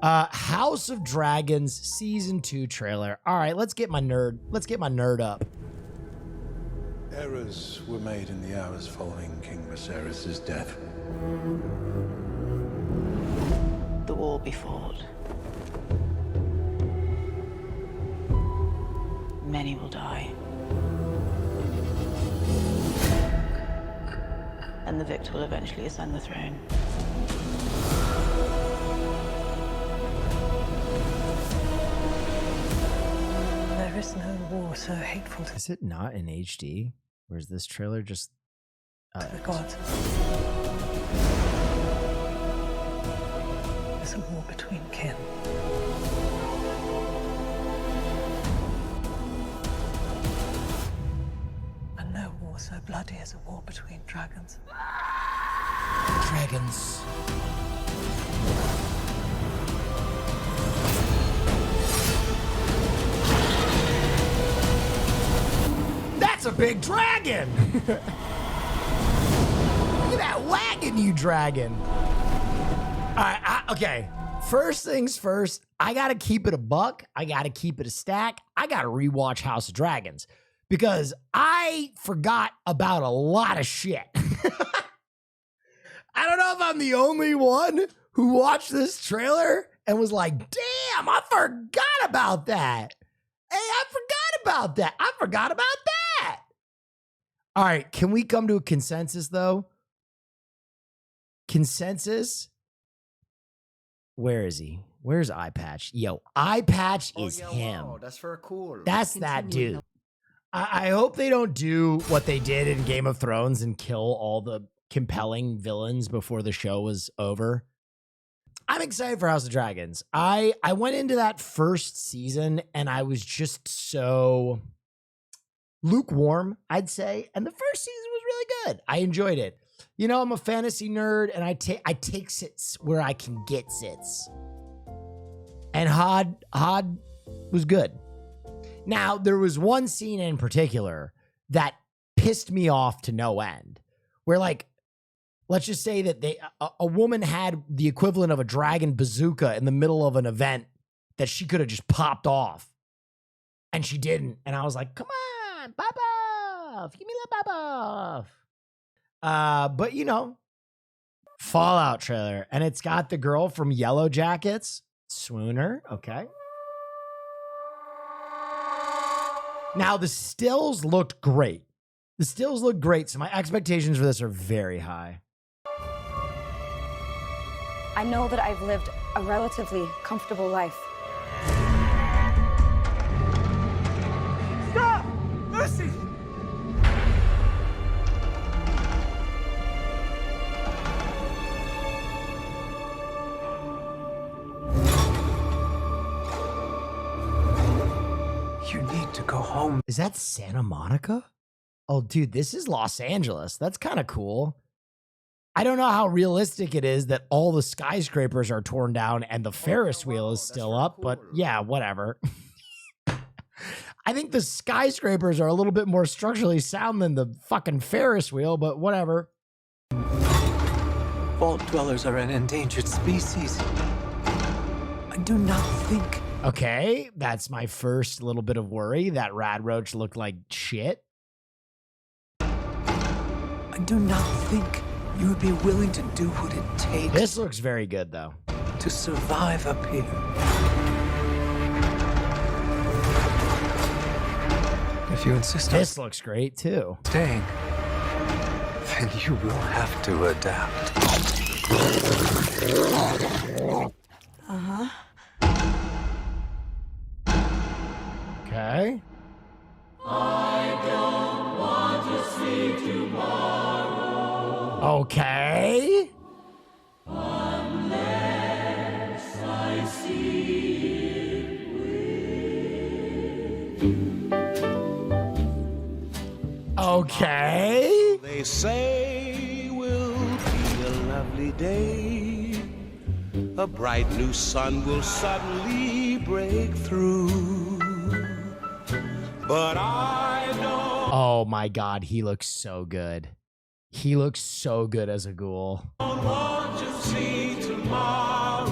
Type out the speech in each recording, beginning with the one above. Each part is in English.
House of Dragons Season 2 trailer. All right, let's get my nerd up. Errors were made in the hours following King Viserys' death. The war be fought. Many will die. And the victor will eventually ascend the throne. There is no war so hateful to Is it not in HD? Or is this trailer just... the gods. There's a war between kin. And no war so bloody as a war between dragons. Dragons. That's a big dragon! Look at that wagon, you dragon! Alright, okay. First things first, I gotta keep it a buck. I gotta keep it a stack. I gotta rewatch House of Dragons because I forgot about a lot of shit. I don't know if I'm the only one who watched this trailer and was like, damn, I forgot about that. Hey, I forgot about that. I forgot about that. All right, can we come to a consensus, though? Consensus? Where is he? Where's Eye Patch? Yo, Eye Patch is him. Wow, that's very cool. That's that dude. I hope they don't do what they did in Game of Thrones and kill all the compelling villains before the show was over. I'm excited for House of Dragons. I went into that first season and I was just so lukewarm, I'd say. And the first season was really good. I enjoyed it. You know, I'm a fantasy nerd and I take sits where I can get sits. And Hod was good. Now, there was one scene in particular that pissed me off to no end. Where, like, let's just say that a woman had the equivalent of a dragon bazooka in the middle of an event that she could have just popped off. And she didn't. And I was like, come on, pop off. Give me a little pop off. But, you know, Fallout trailer. And it's got the girl from Yellow Jackets. Swooner. Okay. Now, the stills looked great. The stills look great, so my expectations for this are very high. I know that I've lived a relatively comfortable life. Stop! Lucy! You need to go home. Is that Santa Monica? Oh, dude, this is Los Angeles. That's kind of cool. I don't know how realistic it is that all the skyscrapers are torn down and the Ferris wheel is still up, but yeah, whatever. I think the skyscrapers are a little bit more structurally sound than the fucking Ferris wheel, but whatever. Vault dwellers are an endangered species. I do not think... Okay, that's my first little bit of worry. That rad roach looked like shit. I do not think you would be willing to do what it takes. This looks very good, though. To survive up here. If you insist on This looks great, too. staying, then you will have to adapt. Uh-huh. Okay. Okay. Okay. They say will be a lovely day. A bright new sun will suddenly break through. But I don't Oh my God, he looks so good. He looks so good as a ghoul. want to see tomorrow.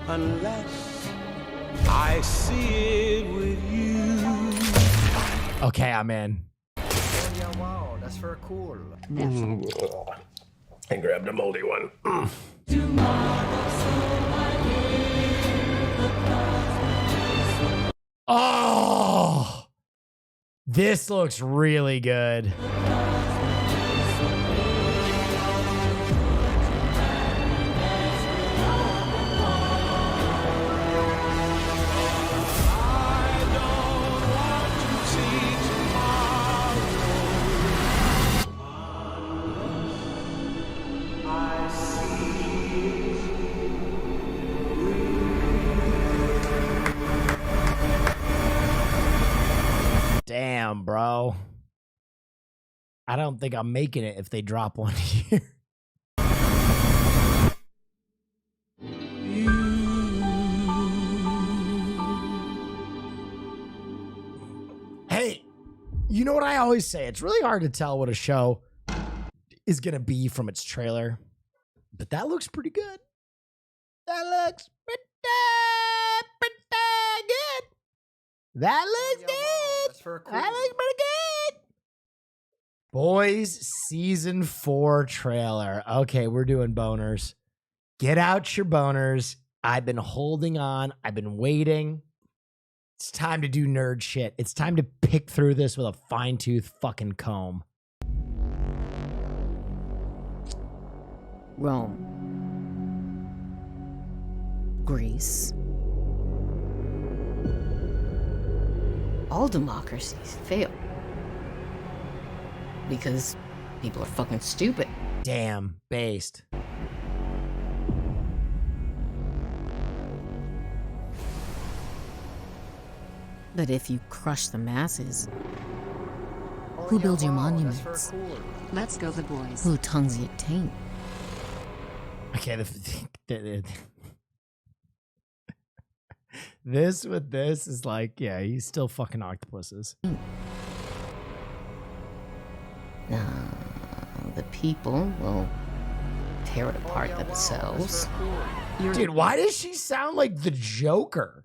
unless I see it with you. Okay, I'm in. Oh, yeah, wow, that's very cool. I grabbed a moldy one. Oh, this looks really good. Damn, bro. I don't think I'm making it if they drop one here. Hey, you know what I always say? It's really hard to tell what a show is going to be from its trailer. But that looks pretty good. That looks pretty good. That looks Yeah, wow, good. that's very cool. That looks pretty good. Boys, season 4 trailer. Okay, we're doing boners. Get out your boners. I've been holding on. I've been waiting. It's time to do nerd shit. It's time to pick through this with a fine-tooth fucking comb. Rome, Greece. All democracies fail because people are fucking stupid. Damn, based. But if you crush the masses, Oh, who yeah, builds your wow, monuments? That's very cool. Let's go, the boys. Who tongues your taint? Okay, this with this is like, yeah, he's still fucking octopuses. The people will tear it apart Oh, yeah, wow, that's themselves. very cool. Dude, why does she sound like the Joker?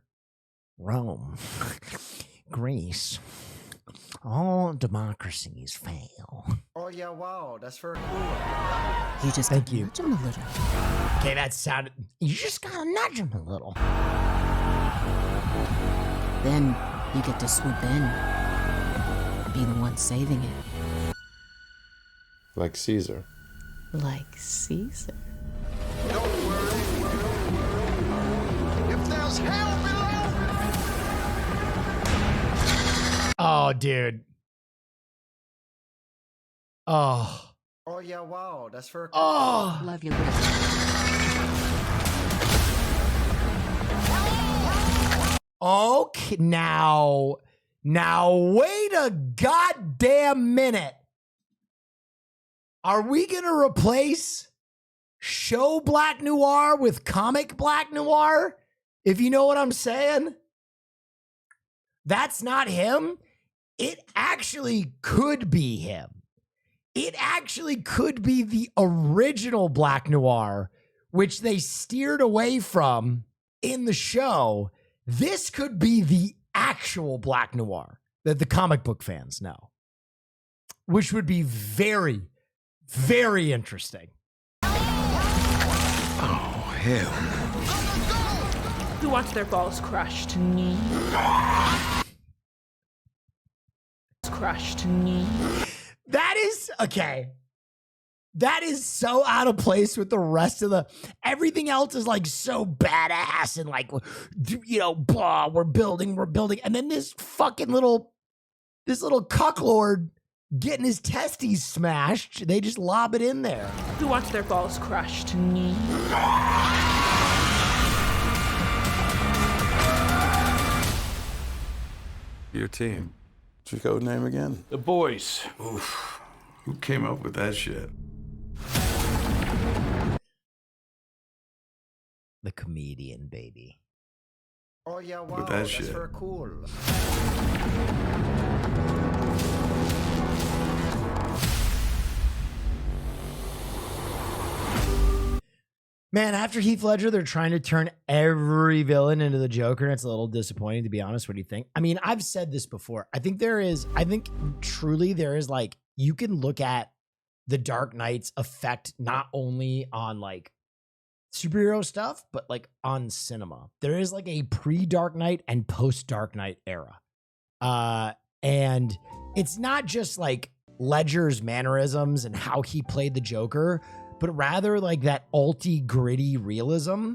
Rome, Greece, all democracies fail. Oh, yeah, wow, that's very cool. You just Thank gotta you. nudge them a little. Okay, that sounded. You just gotta nudge him a little. Then you get to swoop in and be the one saving it. Like Caesar. Like Caesar. If there's hell below, Oh, dude. Oh. oh, yeah, wow, that's very cool. Oh. Love you. Okay, now, wait a goddamn minute. Are we gonna replace show Black Noir with comic Black Noir? If you know what I'm saying? That's not him. It actually could be him. It actually could be the original Black Noir, which they steered away from in the show. This could be the actual Black Noir that the comic book fans know, which would be very, very interesting. Oh, hell. Who wants their balls crushed? Crushed. That is, okay. That is so out of place with the rest of the, everything else is like so badass and like, you know, blah, we're building. And then this little cucklord getting his testes smashed, they just lob it in there. Who wants their balls crushed? Your team. What's your code name again? The boys. Oof. Who came up with that shit? The comedian, baby. Oh, yeah, wow, With that that's shit. very cool. Man, after Heath Ledger, they're trying to turn every villain into the Joker, and it's a little disappointing, to be honest. What do you think? I mean, I've said this before. I think truly there is like, you can look at the Dark Knight's effect not only on like superhero stuff, but like on cinema. There is like a pre-Dark Knight and post-Dark Knight era. And it's not just like Ledger's mannerisms and how he played the Joker, but rather like that alty, gritty realism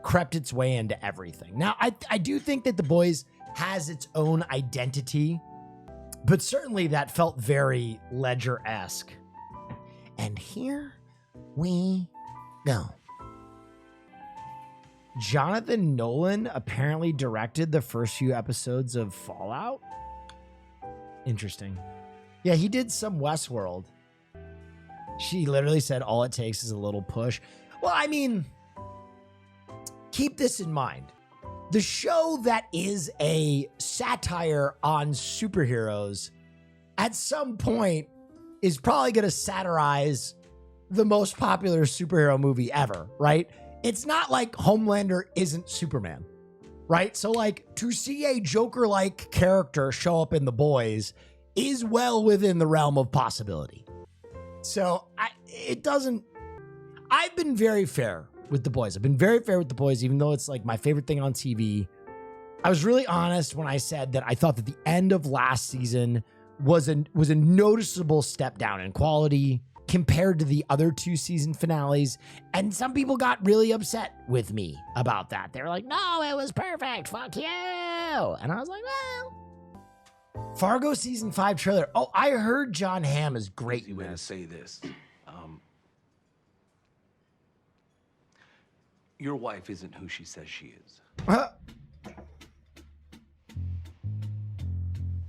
crept its way into everything. Now, I do think that The Boys has its own identity, but certainly that felt very Ledger-esque. And here we go. Jonathan Nolan apparently directed the first few episodes of Fallout. Interesting. Yeah, he did some Westworld. She literally said all it takes is a little push. Well, I mean, keep this in mind. The show that is a satire on superheroes at some point is probably going to satirize the most popular superhero movie ever, right? It's not like Homelander isn't Superman, right? So like to see a Joker-like character show up in The Boys is well within the realm of possibility. So I've been very fair with The Boys. I've been very fair with The Boys, even though it's like my favorite thing on TV. I was really honest when I said that I thought that the end of last season was a noticeable step down in quality compared to the other two season finales. And some people got really upset with me about that. They were like, no, it was perfect. Fuck you. And I was like, well, Fargo season 5 trailer. Oh, I heard John Hamm is great. Easy way to say this. Your wife isn't who she says she is. Let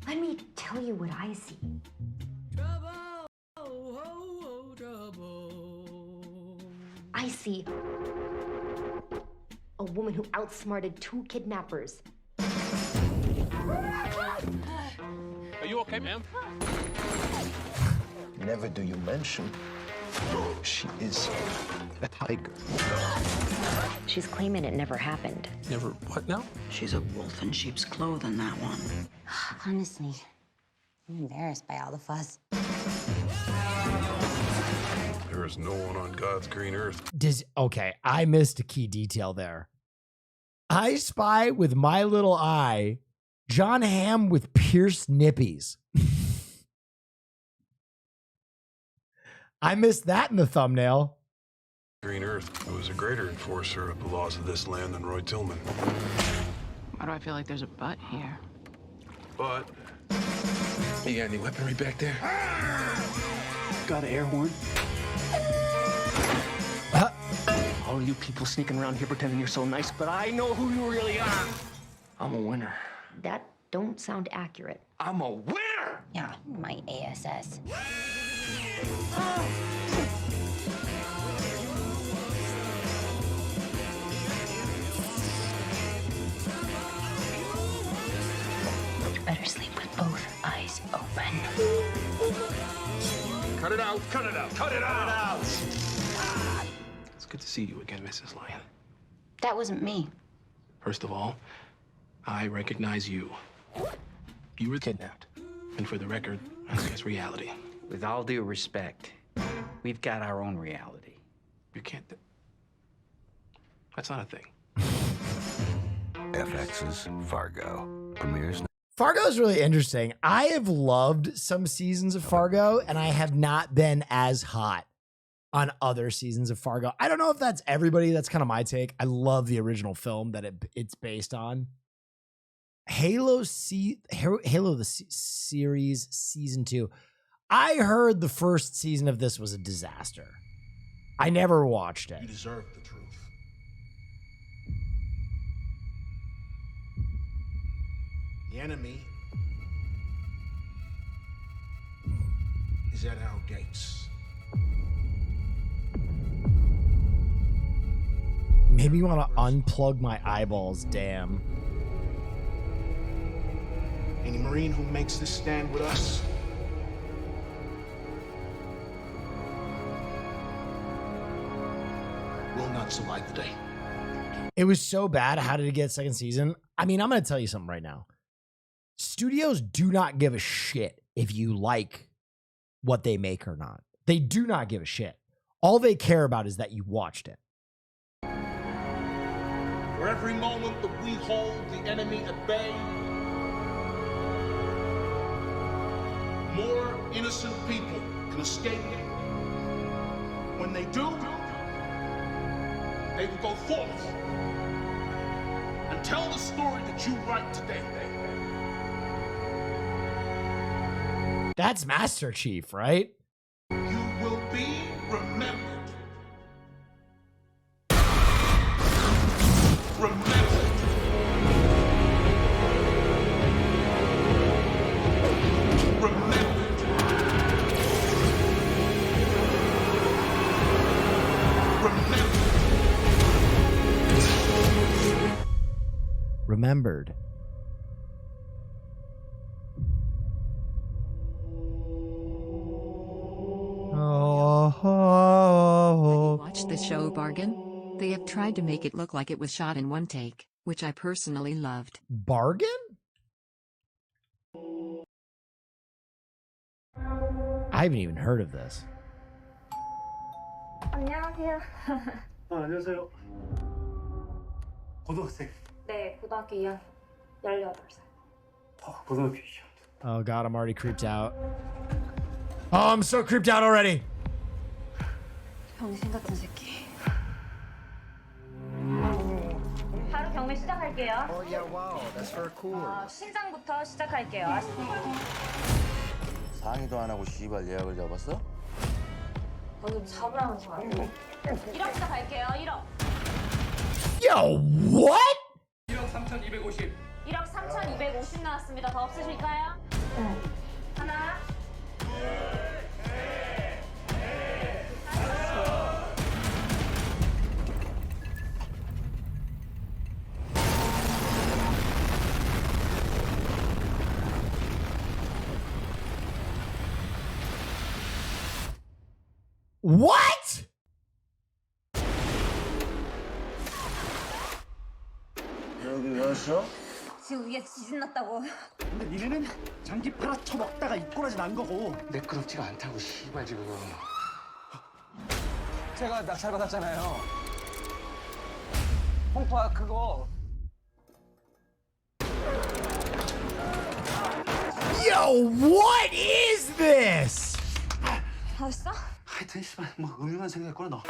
me tell you what I see. I see a woman who outsmarted 2 kidnappers. Are you okay, ma'am? Never do you mention she is a tiger. She's claiming it never happened. Never what now? She's a wolf in sheep's clothing, that one. Honestly, I'm embarrassed by all the fuss. There is no one on God's green earth. Okay, I missed a key detail there. I spy with my little eye John Hamm with pierced nippies. I missed that in the thumbnail. Green Earth was a greater enforcer of the laws of this land than Roy Tillman. Why do I feel like there's a but here? But You got any weaponry back there? Got an air horn? All you people sneaking around here pretending you're so nice, but I know who you really are. I'm a winner. That don't sound accurate. I'm a winner! Yeah, my ASS. Better sleep with both eyes open. Cut it out! Cut it out! Cut it out! It's good to see you again, Mrs. Lyon. That wasn't me. First of all, I recognize you. You were kidnapped. And for the record, that's reality. With all due respect, we've got our own reality. You can't... That's not a thing. FX's Fargo premieres. Fargo is really interesting. I have loved some seasons of Fargo, and I have not been as hot on other seasons of Fargo. I don't know if that's everybody. That's kind of my take. I love the original film that it's based on. Halo the series season 2. I heard the first season of this was a disaster. I never watched it. You deserve the truth. The enemy is at our gates. Maybe you want to unplug my eyeballs, damn. Any Marine who makes this stand with us will not survive the day. It was so bad. How did it get second season? I mean, I'm going to tell you something right now. Studios do not give a shit if you like what they make or not. They do not give a shit. All they care about is that you watched it. For every moment that we hold the enemy at bay, more innocent people can escape. When they do, they will go forth and tell the story that you write today. That's Master Chief, right? You will be remembered. Remembered. Remembered. Remembered. Watch the show Bargain? They have tried to make it look like it was shot in one take, which I personally loved. Bargain? I haven't even heard of this. 안녕하세요. 안녕하세요. 고등학생. 네, 고등학교 2학년 18살. 고등학교 2학년. Oh god, I'm already creeped out. Oh, I'm so creeped out already. 병신 같은 새끼. 바로 경매 시작할게요. Oh yeah, wow, that's very cool. 신장부터 시작할게요. 상의도 안 하고 씨발 예약을 잡았어? 방금 잡으라면서 안 돼. 1억 시작할게요. 1억. Yo, what? 1억 3,250. 1억 3,250 나왔습니다. 더 없으실까요? 네. 하나. What? 여기 왜 왔어? 지금 위에 지진 났다고. 근데 니네는 장기 팔아쳐 먹다가 입꼬라지 난 거고. 매끄럽지가 않다고 씨발 지금. 제가 낙찰받았잖아요. 홍파 그거. Yo, what is this? 봤어? 하여튼 씨발 뭐 음흉한 생각했구나 너.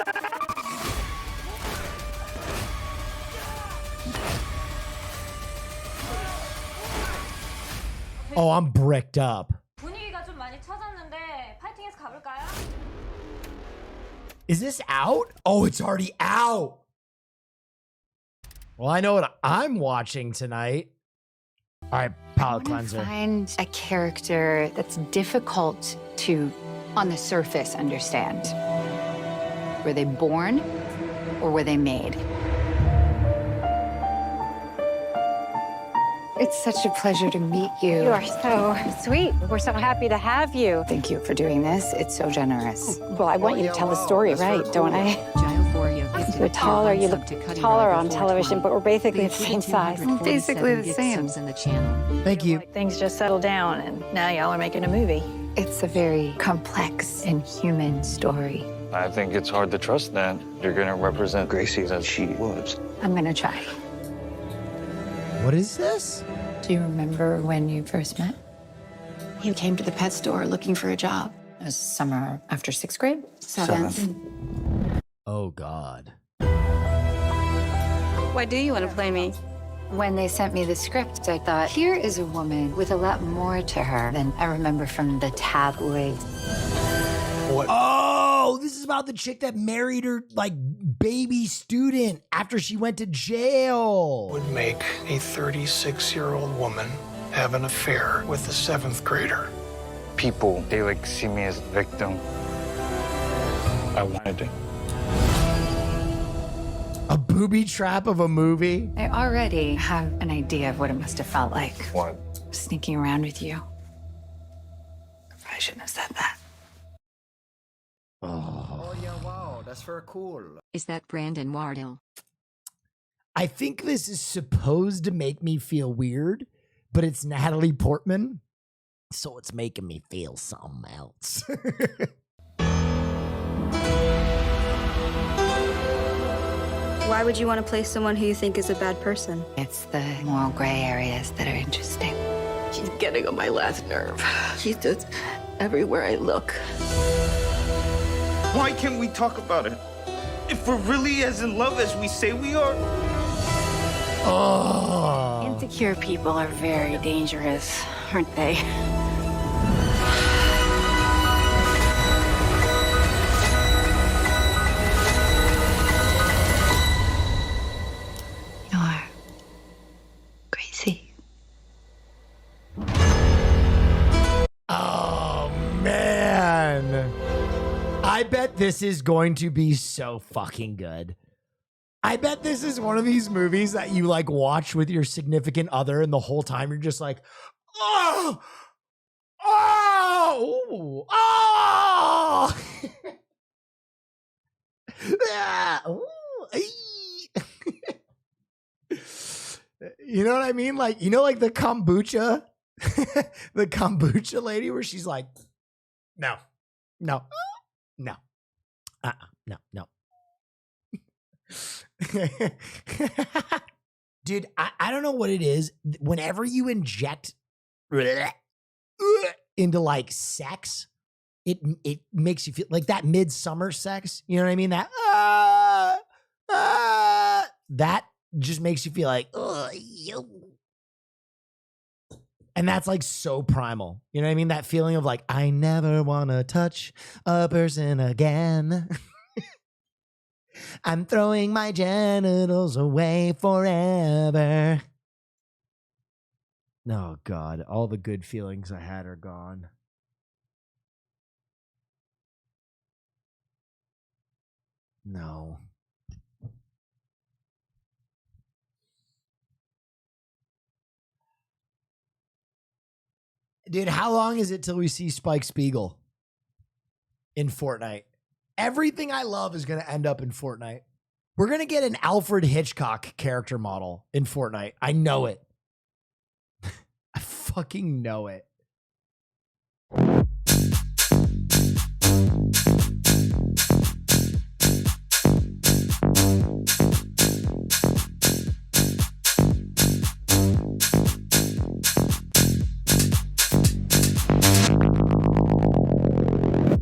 Oh, I'm bricked up. 분위기가 좀 많이 처졌는데 파이팅해서 가볼까요? Is this out? Oh, it's already out. Well, I know what I'm watching tonight. All right, palate cleanser. Find a character that's difficult to, on the surface, understand. Were they born or were they made? It's such a pleasure to meet you. You are so sweet. We're so happy to have you. Thank you for doing this. It's so generous. Well, I want you to tell the story right, don't I? You're taller. You look taller on television, but we're basically the same size. Basically the same. Thank you. Things just settled down, and now y'all are making a movie. It's a very complex and human story. I think it's hard to trust that you're going to represent Gracie as she was. I'm gonna try. What is this? Do you remember when you first met? You came to the pet store looking for a job. It was summer after 6th grade? 7th. Oh, God. Why do you want to play me? When they sent me the script, I thought, here is a woman with a lot more to her than I remember from the tabloids. What? Oh, this is about the chick that married her, like, baby student after she went to jail. Would make a 36-year-old woman have an affair with a 7th grader. People, they like see me as a victim. I wanted to. A booby trap of a movie? I already have an idea of what it must have felt like. What? Sneaking around with you. I shouldn't have said that. Oh. Oh yeah, wow, that's for cool. Is that Brandon Wardell? I think this is supposed to make me feel weird, but it's Natalie Portman, so it's making me feel something else. Why would you want to play someone who you think is a bad person? It's the moral gray areas that are interesting. She's getting on my last nerve. She's just everywhere I look. Why can't we talk about it? If we're really as in love as we say we are? Oh. Insecure people are very dangerous, aren't they? You're crazy. Oh, man. I bet this is going to be so fucking good. I bet this is one of these movies that you like watch with your significant other and the whole time you're just like, oh, oh, oh. Ah, ooh, you know what I mean? Like, you know, like the kombucha, the kombucha lady where she's like, no, no, no, no, no. Dude, I don't know what it is. Whenever you inject into like sex, it makes you feel like that midsummer sex. You know what I mean? That just makes you feel like, and that's like so primal. You know what I mean? That feeling of like, I never want to touch a person again. I'm throwing my genitals away forever. Oh, God. All the good feelings I had are gone. No. Dude, how long is it till we see Spike Spiegel in Fortnite? Everything I love is going to end up in Fortnite. We're going to get an Alfred Hitchcock character model in Fortnite. I know it. I fucking know it.